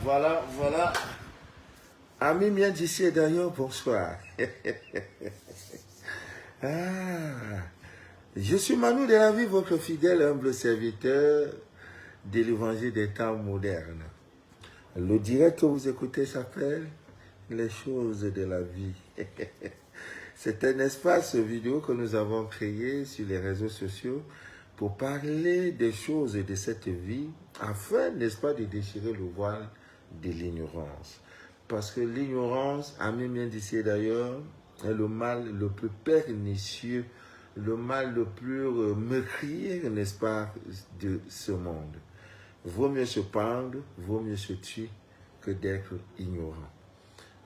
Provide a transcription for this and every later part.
Voilà, voilà. Amis bien d'ici et d'ailleurs, bonsoir. Ah, je suis Manu de la vie, votre fidèle humble serviteur de l'évangile des temps modernes. Le direct que vous écoutez s'appelle Les choses de la vie. C'est un espace vidéo que nous avons créé sur les réseaux sociaux pour parler des choses de cette vie afin, n'est-ce pas, de déchirer le voile de l'ignorance. Parce que l'ignorance, amis bien d'ici d'ailleurs, est le mal le plus pernicieux, le mal le plus meurtrier, n'est-ce pas, de ce monde. Vaut mieux se pendre, vaut mieux se tuer que d'être ignorant.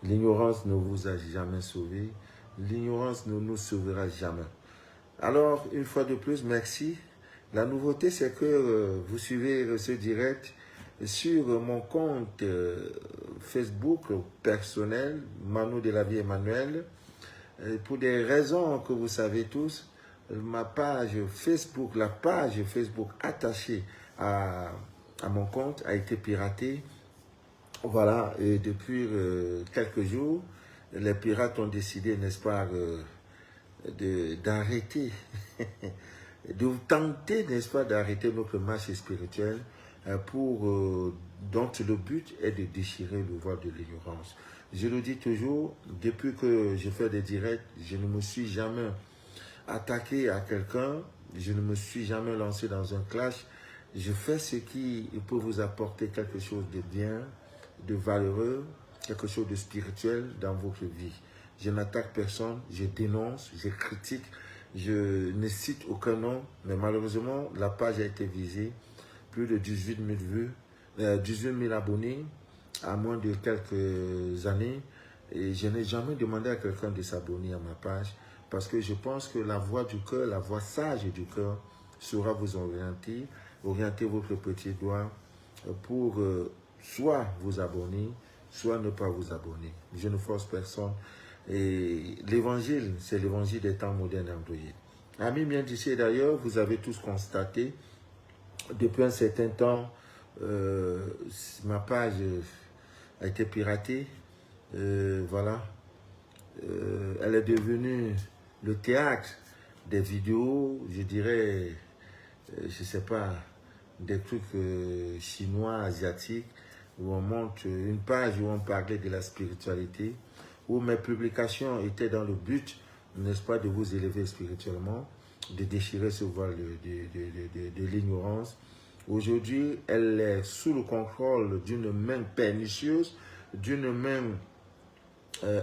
L'ignorance ne vous a jamais sauvé. L'ignorance ne nous sauvera jamais. Alors, une fois de plus, merci. La nouveauté, c'est que vous suivez ce direct sur mon compte Facebook personnel, Manu de la vie Emmanuel. Pour des raisons que vous savez tous, ma page Facebook, la page Facebook attachée à mon compte a été piratée. Voilà, et depuis quelques jours, les pirates ont décidé, n'est-ce pas, d'arrêter, de tenter, n'est-ce pas, d'arrêter notre marche spirituelle dont le but est de déchirer le voile de l'ignorance. Je le dis toujours, depuis que je fais des directs, je ne me suis jamais attaqué à quelqu'un, je ne me suis jamais lancé dans un clash. Je fais ce qui peut vous apporter quelque chose de bien, de valeureux, quelque chose de spirituel dans votre vie. Je n'attaque personne, je dénonce, je critique, je ne cite aucun nom, mais malheureusement, la page a été visée, plus de 18 000 vues, 18 000 abonnés à moins de quelques années, et je n'ai jamais demandé à quelqu'un de s'abonner à ma page, parce que je pense que la voix du cœur, la voix sage du cœur, saura vous orienter votre petit doigt pour soit vous abonner, soit ne pas vous abonner. Je ne force personne. Et l'évangile, c'est l'évangile des temps modernes Android. Amis bien d'ici d'ailleurs, vous avez tous constaté, depuis un certain temps, ma page a été piratée. Voilà. Elle est devenue le théâtre des vidéos, je dirais, je ne sais pas, des trucs chinois, asiatiques, où on monte une page où on parlait de la spiritualité, où mes publications étaient dans le but, n'est-ce pas, de vous élever spirituellement, de déchirer ce voile de l'ignorance. Aujourd'hui, elle est sous le contrôle d'une main pernicieuse, d'une main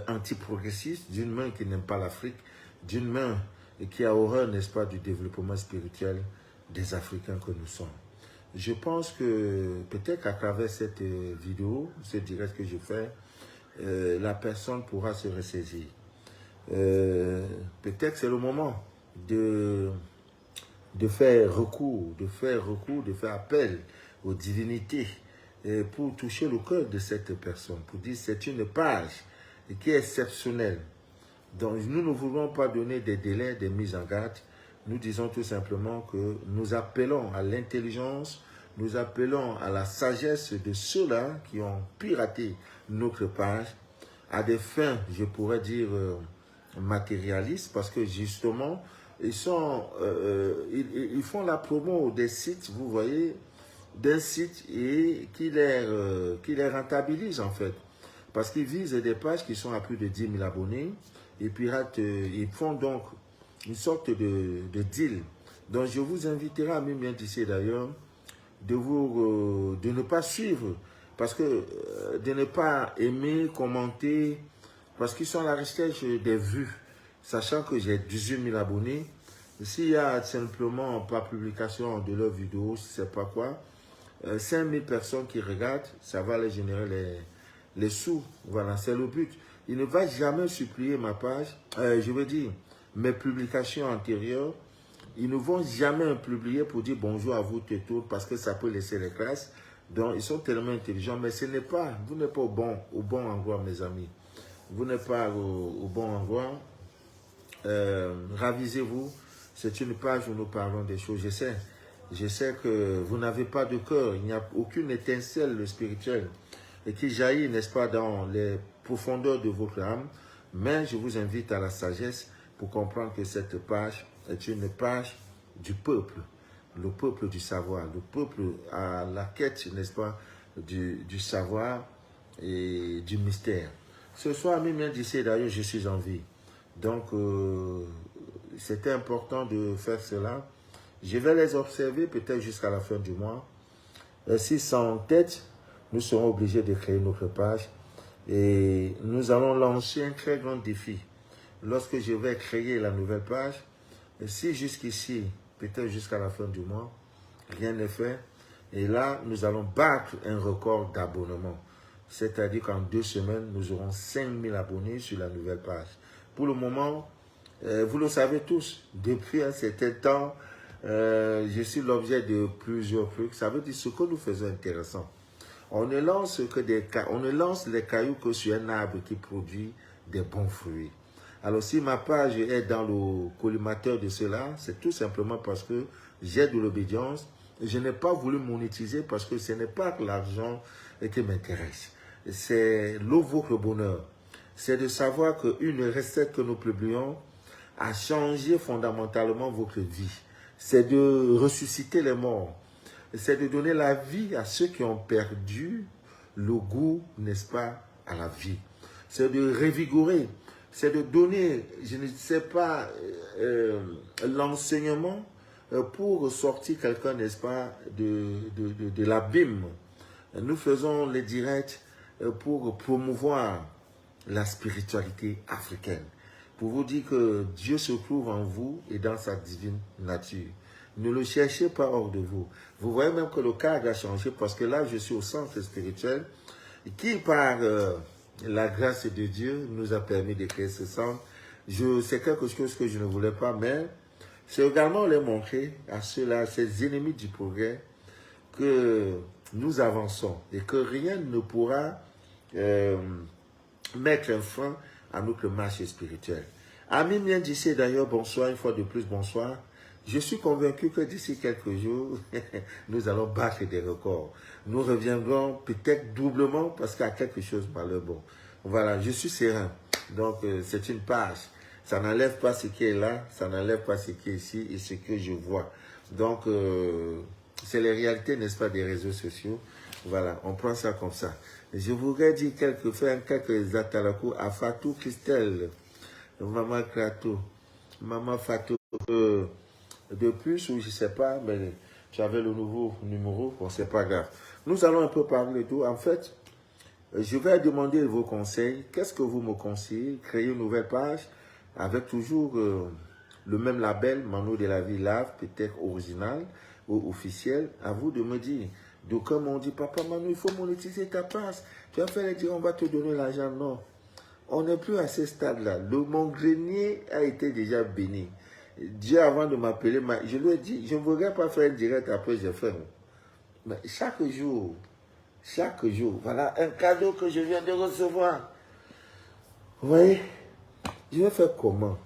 antiprogressiste, d'une main qui n'aime pas l'Afrique, d'une main qui a horreur, n'est-ce pas, du développement spirituel des Africains que nous sommes. Je pense que peut-être qu'à travers cette vidéo, ce direct que je fais, la personne pourra se ressaisir. Peut-être que c'est le moment de faire recours, de faire appel aux divinités pour toucher le cœur de cette personne, pour dire c'est une page qui est exceptionnelle. Donc nous ne voulons pas donner des délais, des mises en garde. Nous disons tout simplement que nous appelons à l'intelligence, nous appelons à la sagesse de ceux-là qui ont piraté notre page à des fins, je pourrais dire, matérialistes, parce que justement, ils font la promo des sites, vous voyez, d'un site et qui les rentabilise en fait. Parce qu'ils visent des pages qui sont à plus de 10 000 abonnés, et pirates, ils font donc une sorte de deal. Donc je vous inviterai, à même bien d'ici d'ailleurs, de ne pas suivre, parce que de ne pas aimer, commenter, parce qu'ils sont à la recherche des vues, sachant que j'ai 18 000 abonnés. S'il y a simplement par publication de leurs vidéos, je ne sais pas quoi, 5 000 personnes qui regardent, ça va les générer les sous. Voilà, c'est le but. Il ne va jamais supplier ma page, je veux dire, mes publications antérieures, ils ne vont jamais publier pour dire bonjour à vous tout, parce que ça peut laisser les classes. Donc, ils sont tellement intelligents, mais ce n'est pas, vous n'êtes pas au bon endroit, mes amis. Vous n'êtes pas au bon endroit. Ravisez-vous. C'est une page où nous parlons des choses. Je sais que vous n'avez pas de cœur. Il n'y a aucune étincelle spirituelle et qui jaillit, n'est-ce pas, dans les profondeurs de votre âme. Mais je vous invite à la sagesse pour comprendre que cette page est une page du peuple, le peuple du savoir, le peuple à la quête, n'est-ce pas, du savoir et du mystère. Ce soir, même d'ici, d'ailleurs, je suis en vie. Donc, c'était important de faire cela. Je vais les observer peut-être jusqu'à la fin du mois. Si sans tête, nous serons obligés de créer notre page. Et nous allons lancer un très grand défi. Lorsque je vais créer la nouvelle page, si jusqu'ici, peut-être jusqu'à la fin du mois, rien n'est fait, et là, nous allons battre un record d'abonnement. C'est-à-dire qu'en 2 semaines, nous aurons 5000 abonnés sur la nouvelle page. Pour le moment, vous le savez tous, depuis un certain temps, je suis l'objet de plusieurs trucs. Ça veut dire ce que nous faisons intéressant. On ne lance les cailloux que sur un arbre qui produit des bons fruits. Alors si ma page est dans le collimateur de cela, c'est tout simplement parce que j'ai de l'obédience. Je n'ai pas voulu monétiser parce que ce n'est pas l'argent qui m'intéresse. C'est votre bonheur. C'est de savoir qu'une recette que nous publions a changé fondamentalement votre vie. C'est de ressusciter les morts. C'est de donner la vie à ceux qui ont perdu le goût, n'est-ce pas, à la vie. C'est de revigorer. C'est de donner, je ne sais pas, l'enseignement pour sortir quelqu'un, n'est-ce pas, de l'abîme. Nous faisons les directs pour promouvoir la spiritualité africaine. Pour vous dire que Dieu se trouve en vous et dans sa divine nature. Ne le cherchez pas hors de vous. Vous voyez même que le cadre a changé parce que là, je suis au centre spirituel qui, par la grâce de Dieu, nous a permis de créer ce centre. C'est quelque chose que je ne voulais pas, mais c'est également les montrer à ceux-là, ces ennemis du progrès, que nous avançons et que rien ne pourra mettre un frein à notre marche spirituelle. Amis bien d'ici, d'ailleurs, bonsoir, une fois de plus, bonsoir. Je suis convaincu que d'ici quelques jours, nous allons battre des records. Nous reviendrons peut-être doublement parce qu'il y a quelque chose malheur bon. Voilà, je suis serein. Donc, c'est une page. Ça n'enlève pas ce qui est là, ça n'enlève pas ce qui est ici et ce que je vois. Donc, c'est les réalités, n'est-ce pas, des réseaux sociaux. Voilà, on prend ça comme ça. Je voudrais dire quelques atalakou à Fatou Christelle, Maman Kratou, Maman Fatou, de plus, ou je ne sais pas, mais tu avais le nouveau numéro, bon, c'est pas grave. Nous allons un peu parler de tout. En fait, je vais demander vos conseils. Qu'est-ce que vous me conseillez? Créer une nouvelle page avec toujours le même label, Mano de la Vie Lave, peut-être original ou officiel. À vous de me dire. Donc, comme on dit, papa Mano, il faut monétiser ta page. Tu vas faire dire, on va te donner l'argent. Non, on n'est plus à ce stade-là. Mon grenier a été déjà béni. Dieu, avant de m'appeler, je lui ai dit, je ne voudrais pas faire un direct, après j'ai fait. Mais chaque jour, voilà un cadeau que je viens de recevoir. Vous voyez, je vais faire comment?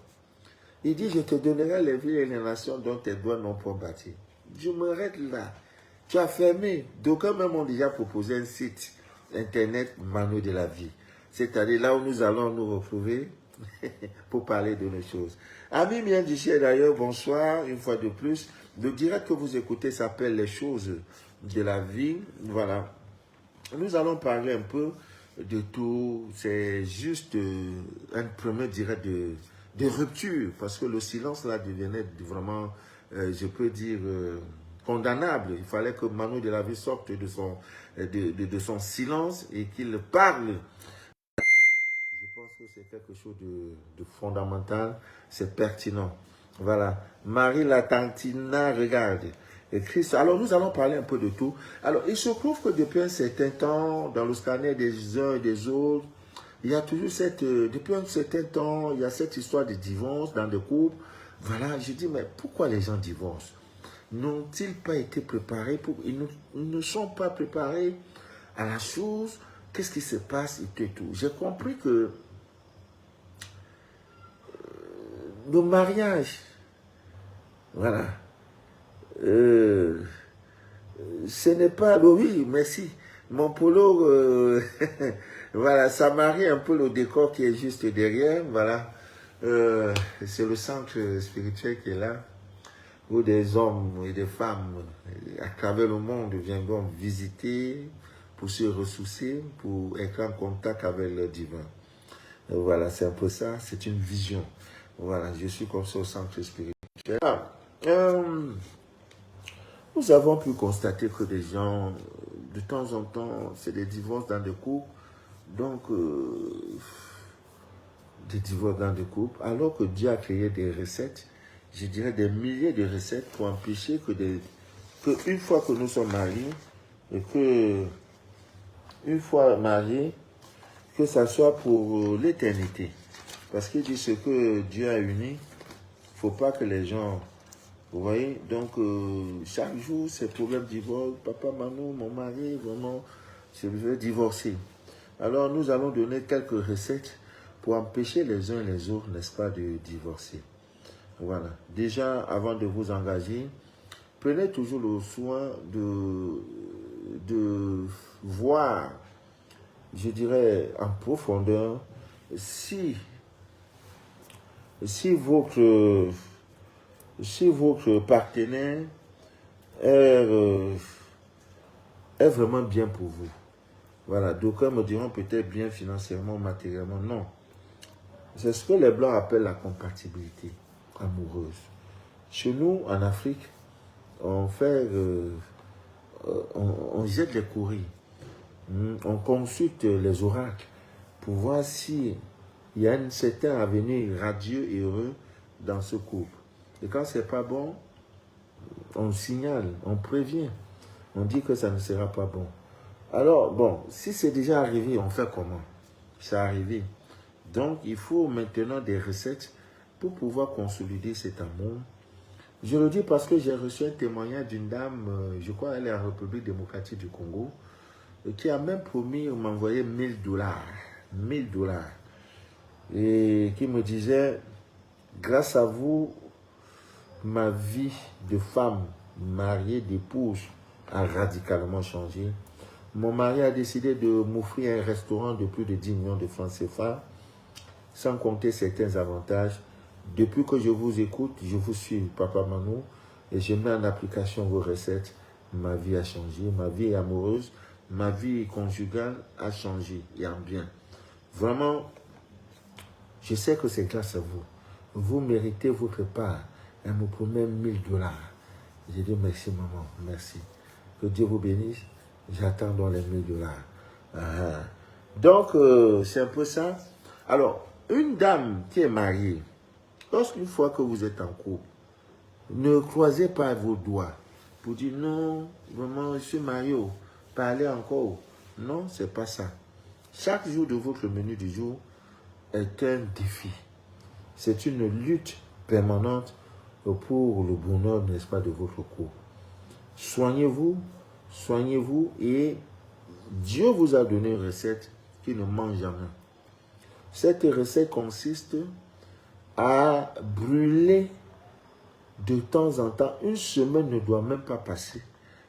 Il dit, je te donnerai les villes et les nations dont tes doigts n'ont pas bâti. Je m'arrête là. Tu as fermé. D'aucuns même ont déjà proposé un site internet Mano de la Vie. C'est-à-dire là où nous allons nous retrouver pour parler de nos choses. Amis bien d'ici d'ailleurs, bonsoir, une fois de plus. Le direct que vous écoutez s'appelle Les choses de la vie. Voilà. Nous allons parler un peu de tout. C'est juste un premier direct de rupture, parce que le silence là devenait vraiment, je peux dire, condamnable. Il fallait que Mano de la Vie sorte de son silence et qu'il parle. Je pense que c'est quelque chose de fondamental, c'est pertinent. Voilà. Marie Latantina, regarde. Et Christ. Alors, nous allons parler un peu de tout. Alors, il se trouve que depuis un certain temps, dans le scanner des uns et des autres, il y a toujours depuis un certain temps, il y a cette histoire de divorce dans des couples. Voilà, je dis, mais pourquoi les gens divorcent? N'ont-ils pas été préparés ils ne sont pas préparés à la chose? Qu'est-ce qui se passe et tout? J'ai compris que le mariage, voilà, ce n'est pas, oui, merci, Mon polo, voilà, ça marie un peu le décor qui est juste derrière. Voilà, c'est le centre spirituel qui est là, où des hommes et des femmes à travers le monde viendront visiter pour se ressourcer, pour être en contact avec le divin. Voilà, c'est un peu ça, c'est une vision. Voilà, je suis comme ça au centre spirituel. Nous avons pu constater que des gens, de temps en temps, c'est des divorces dans des couples. Donc, des divorces dans des couples, alors que Dieu a créé des recettes, je dirais des milliers de recettes pour empêcher que une fois que nous sommes mariés, et que une fois mariés, que ça soit pour l'éternité. Parce qu'il dit ce que Dieu a uni, il ne faut pas que les gens... Vous voyez, donc chaque jour, ces problèmes de divorce, papa, maman, mon mari, vraiment, je veux divorcer. Alors nous allons donner quelques recettes pour empêcher les uns et les autres, n'est-ce pas, de divorcer. Voilà. Déjà, avant de vous engager, prenez toujours le soin de voir, je dirais, en profondeur, si votre partenaire est vraiment bien pour vous. Voilà, d'aucuns me diront peut-être bien financièrement, matériellement. Non. C'est ce que les Blancs appellent la compatibilité amoureuse. Chez nous, en Afrique, on fait, on jette les courriers. On consulte les oracles pour voir s'il y a un certain avenir radieux et heureux dans ce couple. Et quand c'est pas bon, on signale, on prévient. On dit que ça ne sera pas bon. Alors, bon, si c'est déjà arrivé, on fait comment? C'est arrivé. Donc, il faut maintenant des recettes pour pouvoir consolider cet amour. Je le dis parce que j'ai reçu un témoignage d'une dame, je crois qu'elle est en République démocratique du Congo, qui a même promis de m'envoyer 1000 dollars. 1000 dollars. Et qui me disait, grâce à vous, ma vie de femme, mariée, d'épouse, a radicalement changé. Mon mari a décidé de m'offrir un restaurant de plus de 10 millions de francs CFA, sans compter certains avantages. Depuis que je vous écoute, je vous suis, Papa Manou, et je mets en application vos recettes. Ma vie a changé, ma vie amoureuse, ma vie conjugale a changé, et en bien. Vraiment, je sais que c'est grâce à vous. Vous méritez votre part. Elle me promet 1000 dollars. J'ai dit merci maman, merci. Que Dieu vous bénisse. J'attends dans les 1000 dollars. Donc, c'est un peu ça. Alors, une dame qui est mariée, lorsqu'une fois que vous êtes en couple, ne croisez pas vos doigts pour dire non, vraiment, je suis marié, parlez encore. Non, c'est pas ça. Chaque jour de votre menu du jour est un défi. C'est une lutte permanente pour le bonheur, n'est-ce pas, de votre couple. Soignez-vous et Dieu vous a donné une recette qui ne mange jamais. Cette recette consiste à brûler de temps en temps. Une semaine ne doit même pas passer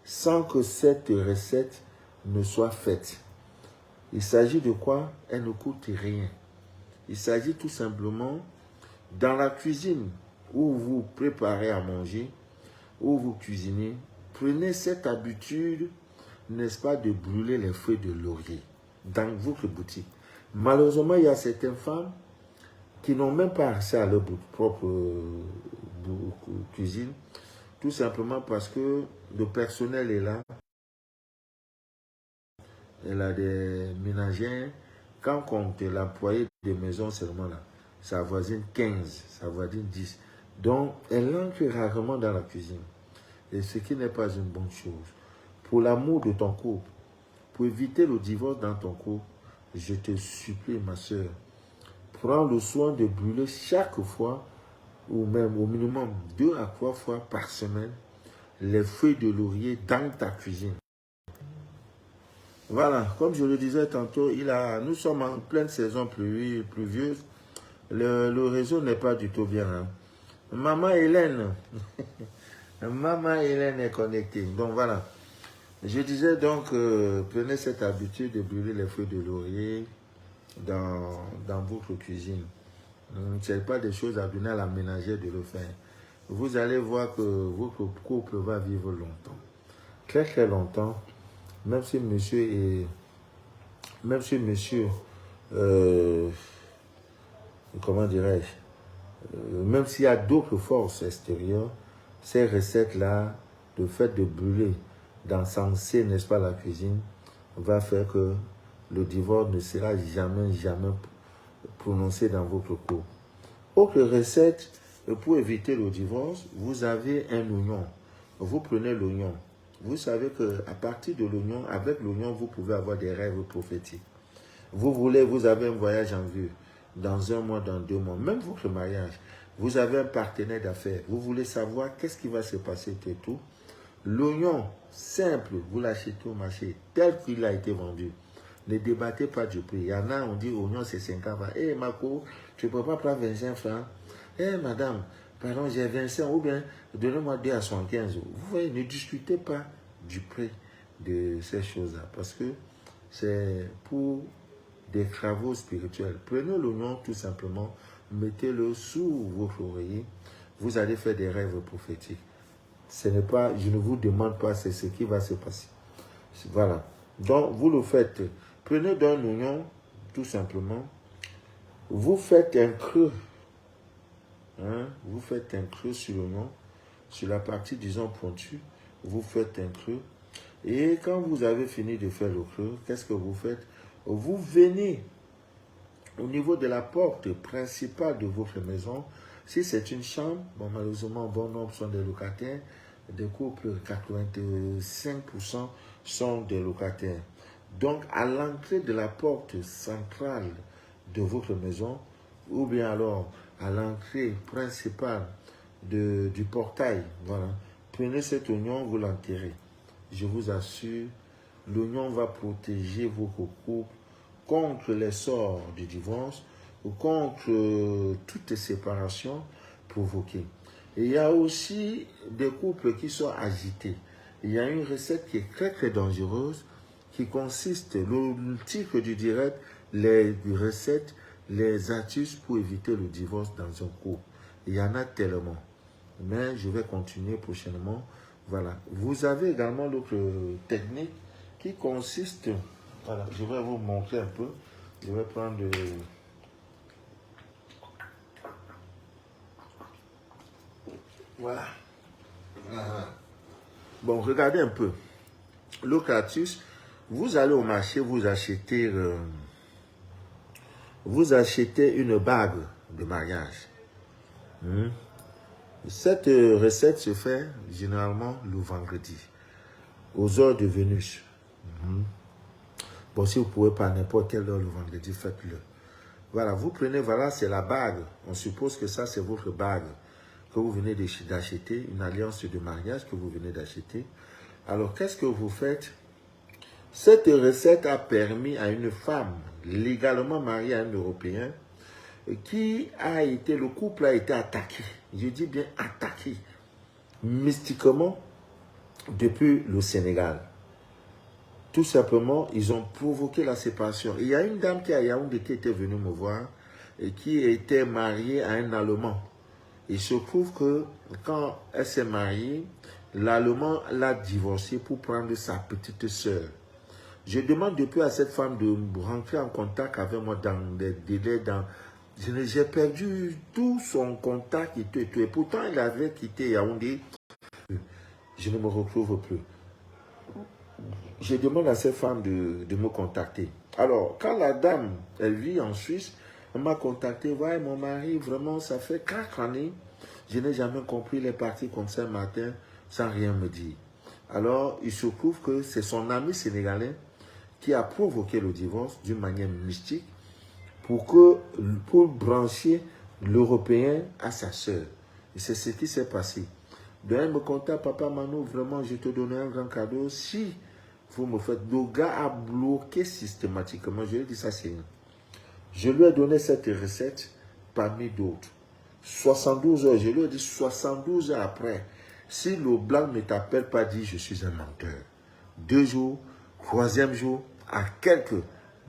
sans que cette recette ne soit faite. Il s'agit de quoi? Elle ne coûte rien. Il s'agit tout simplement dans la cuisine où vous préparez à manger, où vous cuisinez, prenez cette habitude, n'est-ce pas, de brûler les feuilles de laurier dans votre boutique. Malheureusement, il y a certaines femmes qui n'ont même pas accès à leur propre cuisine, tout simplement parce que le personnel est là. Elle a des ménagères. Quand on compte l'employé de maison seulement là, ça avoisine 15, ça avoisine 10. Donc, elle entre rarement dans la cuisine. Et ce qui n'est pas une bonne chose. Pour l'amour de ton couple, pour éviter le divorce dans ton couple, je te supplie, ma soeur, prends le soin de brûler chaque fois, ou même au minimum 2 à 3 fois par semaine, les feuilles de laurier dans ta cuisine. Voilà, comme je le disais tantôt, nous sommes en pleine saison pluvieuse. Le réseau n'est pas du tout bien. Hein. Maman Hélène, Maman Hélène est connectée. Donc voilà. Je disais donc, prenez cette habitude de brûler les feuilles de laurier dans votre cuisine. Ce n'est pas des choses à donner à la ménagère de le faire. Vous allez voir que votre couple va vivre longtemps. Très très longtemps. Même si monsieur est... Même si monsieur... comment dirais-je, même s'il y a d'autres forces extérieures, ces recettes-là, le fait de brûler, d'encenser, n'est-ce pas, la cuisine, va faire que le divorce ne sera jamais prononcé dans votre couple. Autre recette, pour éviter le divorce, vous avez un oignon. Vous prenez l'oignon. Vous savez qu'à partir de l'oignon, avec l'oignon, vous pouvez avoir des rêves prophétiques. Vous avez un voyage en vue dans 1 mois, dans 2 mois, même votre mariage. Vous avez un partenaire d'affaires. Vous voulez savoir qu'est-ce qui va se passer et tout. L'oignon, simple, vous l'achetez au marché, tel qu'il a été vendu. Ne débattez pas du prix. Il y en a, on dit oignon c'est 50 francs. Eh, Marco, tu ne peux pas prendre 25 francs. Eh, madame, pardon, j'ai 25 ou bien donnez-moi 2 à 75. Vous voyez, ne discutez pas du prix de ces choses-là parce que c'est pour des travaux spirituels. Prenez l'oignon tout simplement, mettez-le sous votre oreiller. Vous allez faire des rêves prophétiques. Ce n'est pas, je ne vous demande pas, c'est ce qui va se passer. Voilà. Donc, vous le faites. Prenez d'un oignon, tout simplement. Vous faites un creux. Hein? Vous faites un creux sur l'oignon, sur la partie, disons, pointue. Vous faites un creux. Et quand vous avez fini de faire le creux, qu'est-ce que vous faites? Vous venez au niveau de la porte principale de votre maison. Si c'est une chambre, bon, malheureusement, bon nombre sont des locataires. Des couples, 85% sont des locataires. Donc, à l'entrée de la porte centrale de votre maison, ou bien alors à l'entrée principale du portail, voilà, prenez cet oignon, vous l'enterrez. Je vous assure, l'oignon va protéger votre couple contre les sorts du divorce ou contre toute séparation provoquée. Et il y a aussi des couples qui sont agités. Il y a une recette qui est très très dangereuse qui consiste, le titre du direct, les recettes, les astuces pour éviter le divorce dans un couple. Il y en a tellement. Mais je vais continuer prochainement. Voilà. Vous avez également l'autre technique qui consiste, voilà, je vais vous montrer un peu. Je vais prendre voilà. Bon, regardez un peu. L'autre astuce, vous allez au marché, vous achetez une bague de mariage. Cette recette se fait généralement le vendredi, aux heures de Vénus. Bon, si vous ne pouvez pas à n'importe quelle heure le vendredi, faites-le. Voilà, vous prenez, voilà, c'est la bague. On suppose que ça, c'est votre bague que vous venez d'acheter, une alliance de mariage que vous venez d'acheter. Alors, qu'est-ce que vous faites? Cette recette a permis à une femme légalement mariée à un Européen qui a été, le couple a été attaqué. Je dis bien attaqué, mystiquement, depuis le Sénégal. Tout simplement, ils ont provoqué la séparation. Il y a une dame qui est à Yaoundé qui était venue me voir et qui était mariée à un Allemand. Il se trouve que quand elle s'est mariée, l'Allemand l'a divorcée pour prendre sa petite sœur. Je demande depuis à cette femme de rentrer en contact avec moi dans des délais, j'ai perdu tout son contact et tout. Et pourtant, il avait quitté Yaoundé. Je ne me retrouve plus. Je demande à cette femme de me contacter. Alors, quand la dame, elle vit en Suisse, elle m'a contacté. Ouais, mon mari, vraiment, ça fait 4 années. Je n'ai jamais compris les parties comme ça un matin sans rien me dire. Alors, il se trouve que c'est son ami sénégalais qui a provoqué le divorce d'une manière mystique pour brancher l'Européen à sa sœur. Et c'est ce qui s'est passé. Donc, elle me contacte, papa Mano, vraiment, je te donne un grand cadeau. Si vous me faites, le gars a bloqué systématiquement. Je lui ai dit ça, c'est une. Je lui ai donné cette recette parmi d'autres. 72 heures, je lui ai dit 72 heures après, si le blanc ne t'appelle pas, dit je suis un menteur. 2 jours, 3e jour, à quelques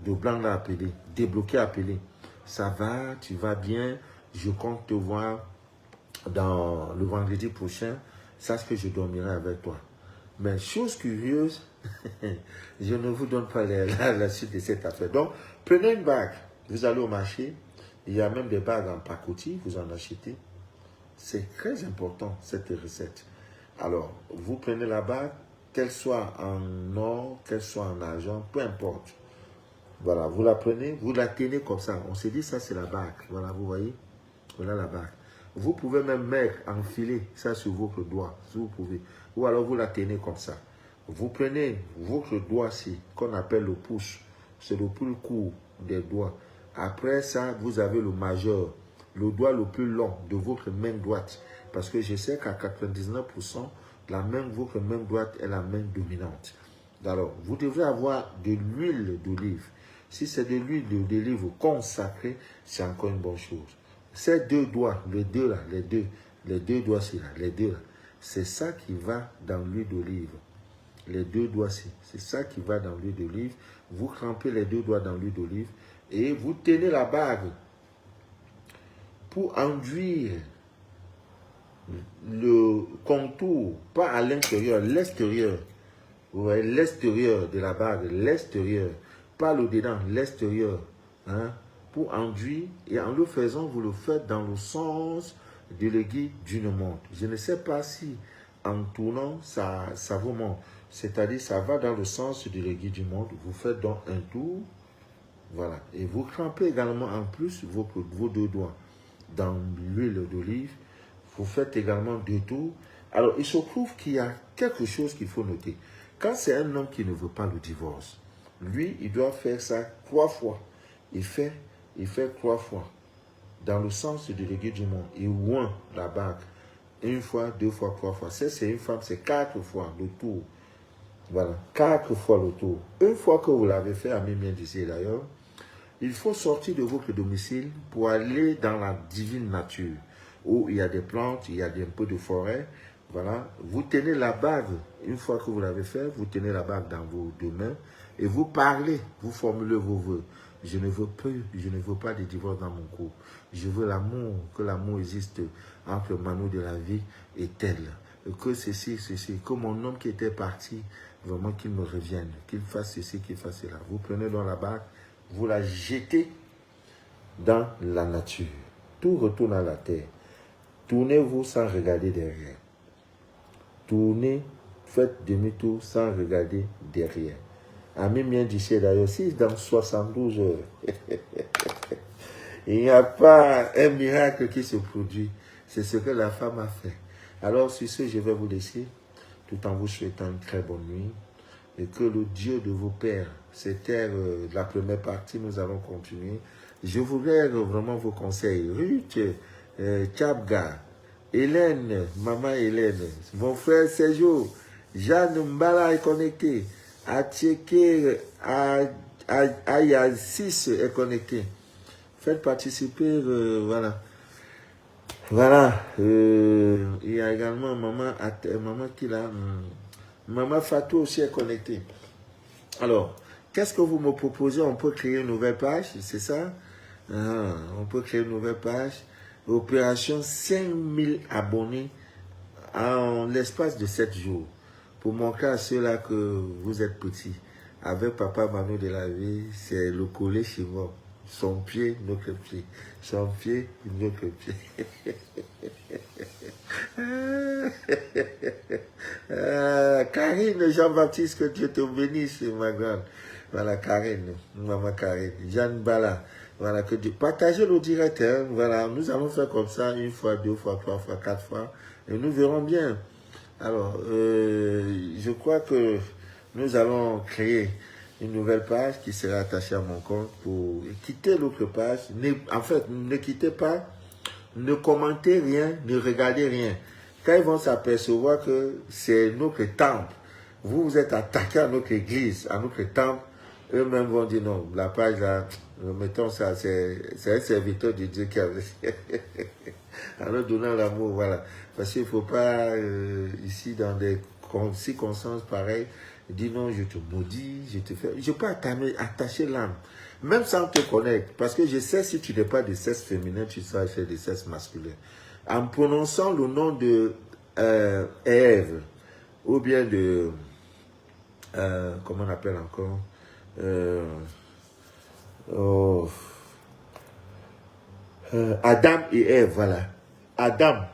de blanc là appelé, débloqué appelé. Ça va, tu vas bien, je compte te voir dans le vendredi prochain, sache que je dormirai avec toi. Mais chose curieuse, je ne vous donne pas la suite de cette affaire. Donc, prenez une bague, vous allez au marché, il y a même des bagues en pacotille, vous en achetez. C'est très important, cette recette. Alors, vous prenez la bague, qu'elle soit en or, qu'elle soit en argent, peu importe. Voilà, vous la prenez, vous la tenez comme ça. On se dit, ça c'est la bague. Voilà, vous voyez, voilà la bague. Vous pouvez même mettre, enfiler ça sur votre doigt, si vous pouvez. Ou alors vous la tenez comme ça. Vous prenez votre doigt-ci, qu'on appelle le pouce. C'est le plus court des doigts. Après ça, vous avez le majeur, le doigt le plus long de votre main droite. Parce que je sais qu'à 99%, votre main droite est la main dominante. Alors, vous devrez avoir de l'huile d'olive. Si c'est de l'huile d'olive consacrée, c'est encore une bonne chose. Ces 2 doigts, les deux là, les deux doigts-ci là, les deux là, c'est ça qui va dans l'huile d'olive. Les 2 doigts-ci, c'est ça qui va dans l'huile d'olive. Vous trempez les 2 doigts dans l'huile d'olive et vous tenez la bague pour enduire le contour, pas à l'intérieur, l'extérieur. Vous voyez, l'extérieur de la bague, l'extérieur, pas le dedans, l'extérieur, hein, pour enduire, et en le faisant, vous le faites dans le sens de l'aiguille d'une montre. Je ne sais pas si en tournant, ça vous montre, c'est-à-dire ça va dans le sens de l'aiguille d'une montre, vous faites donc un tour, voilà, et vous trempez également en plus vos 2 doigts dans l'huile d'olive, vous faites également 2 tours. Alors, il se trouve qu'il y a quelque chose qu'il faut noter. Quand c'est un homme qui ne veut pas le divorce, lui, il doit faire ça 3 fois. Il fait 3 fois. Dans le sens de l'aiguille du monde. Il oint la bague. 1 fois, 2 fois, 3 fois. Ça, c'est une femme, c'est 4 fois le tour. Voilà, 4 fois le tour. Une fois que vous l'avez fait, Ami bien disait d'ailleurs, il faut sortir de votre domicile pour aller dans la divine nature, où il y a des plantes, il y a un peu de forêt. Voilà, vous tenez la bague, une fois que vous l'avez fait, vous tenez la bague dans vos 2 mains et vous parlez, vous formulez vos vœux. Je ne veux pas de divorce dans mon couple. Je veux l'amour, que l'amour existe entre Manu de la vie et elle. Que ceci, que mon homme qui était parti, vraiment qu'il me revienne, qu'il fasse ceci, qu'il fasse cela. Vous prenez dans la bague, vous la jetez dans la nature. Tout retourne à la terre. Tournez-vous sans regarder derrière. Tournez, faites demi-tour sans regarder derrière. Ami bien dit d'ailleurs, si dans 72 heures, il n'y a pas un miracle qui se produit, c'est ce que la femme a fait. Alors sur ce, je vais vous laisser, tout en vous souhaitant une très bonne nuit, et que le Dieu de vos pères, c'était la première partie, nous allons continuer. Je voudrais vraiment vos conseils. Ruth, Tchabga, Hélène, maman Hélène, mon frère Sergio, Jeanne Mbala est connecté, Atcheke Ayasis est connecté. Faites participer, voilà. Voilà, il y a également maman qui l'a, maman Fatou aussi est connectée. Alors, qu'est-ce que vous me proposez? On peut créer une nouvelle page, c'est ça? On peut créer une nouvelle page. Opération 5000 abonnés en l'espace de 7 jours. Pour montrer à ceux-là que vous êtes petits. Avec Papa Manu de la vie, c'est le collet chez moi. Son pied, notre pied. Son pied, notre pied. Karine Jean-Baptiste, que Dieu te bénisse, ma grande. Voilà, Karine, maman Karine. Jeanne Bala. Voilà, que Dieu. Partagez le direct, hein. Voilà, nous allons faire comme ça, 1 fois, 2 fois, 3 fois, 4 fois. Et nous verrons bien. Alors, je crois que nous allons créer une nouvelle page qui sera attachée à mon compte pour quitter l'autre page. En fait, ne quittez pas, ne commentez rien, ne regardez rien. Quand ils vont s'apercevoir que c'est notre temple, vous êtes attaqué à notre église, à notre temple, eux-mêmes vont dire non, la page là, mettons ça, c'est un serviteur de Dieu qui a en leur donnant l'amour, voilà. Parce qu'il ne faut pas, ici, dans des circonstances pareilles, Dis non, je te maudis, je te fais... Je peux attacher l'âme, même sans te connaître. Parce que je sais, si tu n'es pas de sexe féminin, tu seras de sexe masculin. En prononçant le nom de Ève, ou bien de... comment on appelle encore Adam et Ève, voilà. Adam,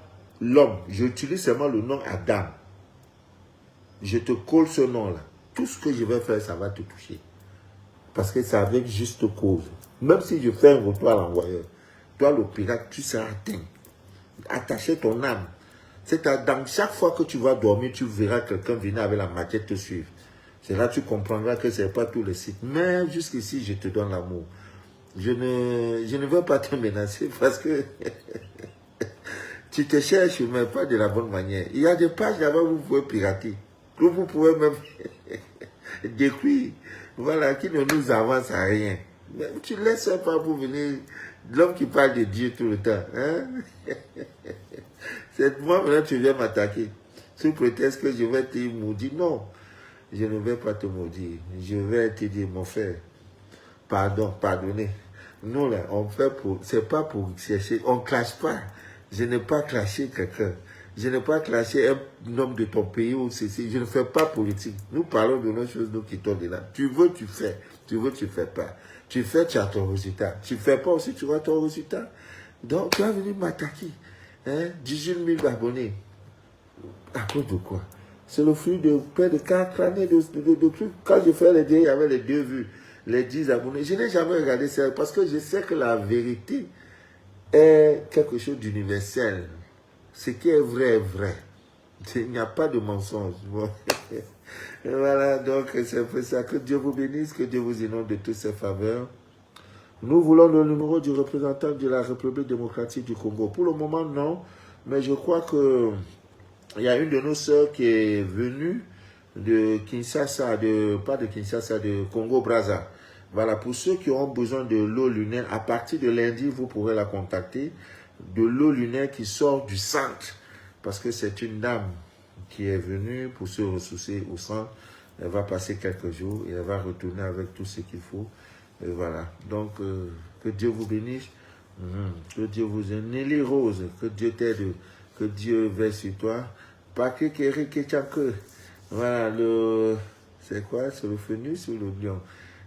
l'homme. J'utilise seulement le nom Adam. Je te colle ce nom-là. Tout ce que je vais faire, ça va te toucher. Parce que c'est avec juste cause. Même si je fais un retour à l'envoyeur, toi, le pirate, tu seras atteint. Attacher ton âme. Dans chaque fois que tu vas dormir, tu verras quelqu'un venir avec la machette te suivre. C'est là que tu comprendras que ce n'est pas tous les sites. Mais jusqu'ici, je te donne l'amour. Je ne veux pas te menacer parce que tu te cherches, mais pas de la bonne manière. Il y a des pages là-bas où vous pouvez pirater. Que vous pouvez même détruire. Voilà, qui ne nous avance à rien. Mais tu ne laisses pas pour venir l'homme qui parle de Dieu tout le temps. Hein? C'est moi maintenant tu viens m'attaquer. Sous prétexte que je vais te maudire. Non, je ne vais pas te maudire. Je vais te dire, mon frère, pardon, pardonnez. Nous là, on fait pour, c'est pas pour chercher, on ne clash pas. Je n'ai pas clashé quelqu'un. Je n'ai pas clashé un homme de ton pays ou ceci. Je ne fais pas politique. Nous parlons de nos choses, nous quittons de là. Tu veux, tu fais. Tu veux, tu fais pas. Tu fais, tu as ton résultat. Tu fais pas aussi, tu as ton résultat. Donc, tu vas venir m'attaquer. Hein? 18 000 abonnés. À cause de quoi? C'est le fruit de près de 4 années de trucs. Quand je fais les deux, il y avait les 2 vues, les 10 abonnés. Je n'ai jamais regardé ça parce que je sais que la vérité est quelque chose d'universel. Ce qui est vrai est vrai. Il n'y a pas de mensonge. Bon. Voilà, donc c'est pour ça que Dieu vous bénisse, que Dieu vous inonde de toutes ses faveurs. Nous voulons le numéro du représentant de la République démocratique du Congo. Pour le moment, non. Mais je crois que il y a une de nos sœurs qui est venue de Kinshasa, pas de Kinshasa, de Congo-Brazza. Voilà, pour ceux qui ont besoin de l'eau lunaire, à partir de lundi, vous pourrez la contacter. De l'eau lunaire qui sort du centre. Parce que c'est une dame qui est venue pour se ressourcer au centre. Elle va passer quelques jours et elle va retourner avec tout ce qu'il faut. Et voilà. Donc, que Dieu vous bénisse. Que Dieu vous aide. Nelly Rose, que Dieu t'aide. Que Dieu veille sur toi. Pas que que voilà, c'est quoi? C'est le Phénix ou le lion?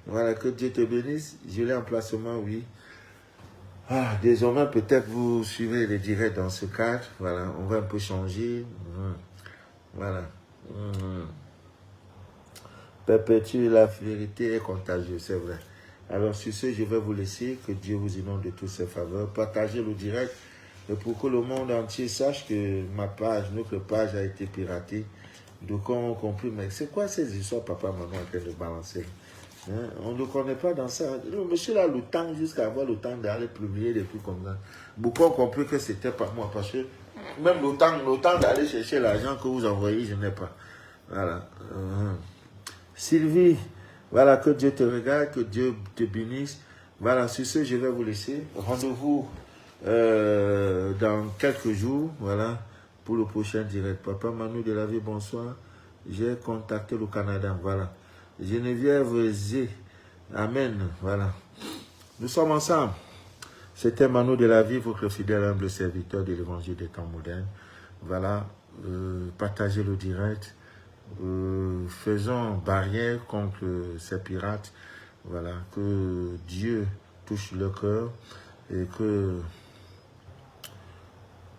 Voilà, que Dieu te bénisse. Je l'ai en placement, oui. Ah, désormais, peut-être vous suivez les directs dans ce cadre. Voilà, on va un peu changer. Voilà. Perpétuer la vérité est contagieuse, c'est vrai. Alors, sur ce, je vais vous laisser. Que Dieu vous inonde de toutes ses faveurs. Partagez le direct. Et pour que le monde entier sache que ma page, notre page a été piratée. Donc, on a compris, mais c'est quoi ces histoires, papa, maman, en train de balancer? Hein? On ne connaît pas dans ça. Le monsieur là, le temps, jusqu'à avoir le temps d'aller publier des trucs comme ça. Beaucoup ont compris que c'était pas moi, parce que même le temps d'aller chercher l'argent que vous envoyez, je n'ai pas. Voilà. Sylvie, voilà, que Dieu te regarde, que Dieu te bénisse. Voilà, sur ce, je vais vous laisser. Rendez-vous dans quelques jours, voilà, pour le prochain direct. Papa Manu de la vie, bonsoir. J'ai contacté le Canada, voilà. Geneviève Zé, amen, voilà. Nous sommes ensemble. C'était Manu de la vie, votre fidèle humble serviteur de l'évangile des temps modernes. Voilà, partagez le direct. Faisons barrière contre ces pirates. Voilà, que Dieu touche le cœur et que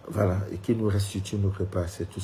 voilà, et qu'il nous restitue nos repas. C'est tout ce que